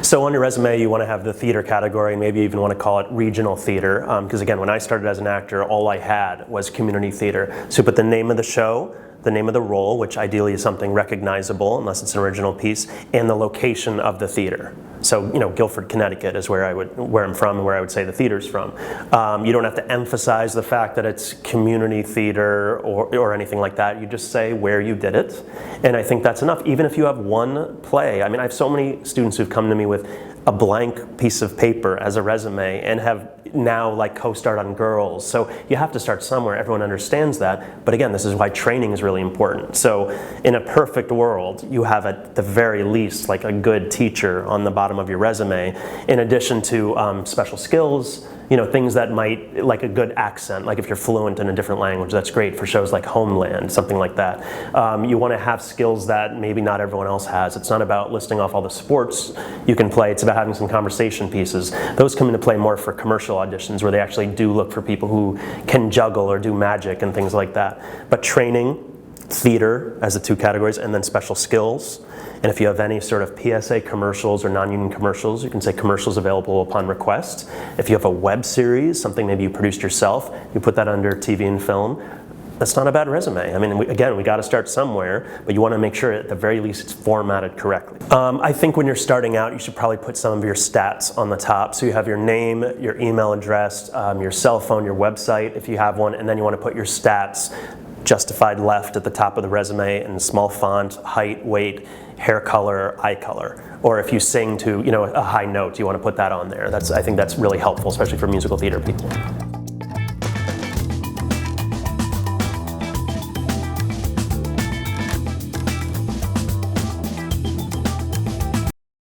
So on your resume, you want to have the theater category, and maybe you even want to call it regional theater, because again, when I started as an actor, all I had was community theater. So put the name of the show, the name of the role, which ideally is something recognizable unless it's an original piece, and the location of the theater. So, Guilford, Connecticut is where I'm from and where I would say the theater's from. You don't have to emphasize the fact that it's community theater or anything like that. You just say where you did it, and I think that's enough. Even if you have one play. I mean, I have so many students who've come to me with a blank piece of paper as a resume and have now co-starred on Girls. So you have to start somewhere. Everyone understands that. But again, this is why training is really important. So in a perfect world, you have at the very least a good teacher on the bottom of your resume, in addition to special skills, things that might, like a good accent, like if you're fluent in a different language, that's great for shows like Homeland, something like that. You want to have skills that maybe not everyone else has. It's not about listing off all the sports you can play, it's about having some conversation pieces. Those come into play more for commercial auditions where they actually do look for people who can juggle or do magic and things like that. But training, theater as the two categories, and then special skills. And if you have any sort of PSA commercials or non-union commercials, you can say commercials available upon request. If you have a web series, something maybe you produced yourself, you put that under TV and film. That's not a bad resume. I mean, again, we got to start somewhere, but you want to make sure at the very least it's formatted correctly. I think when you're starting out, you should probably put some of your stats on the top. So you have your name, your email address, your cell phone, your website, if you have one, and then you want to put your stats justified left at the top of the resume in small font, height, weight, hair color, eye color. Or if you sing to a high note, you want to put that on there. I think that's really helpful, especially for musical theater people.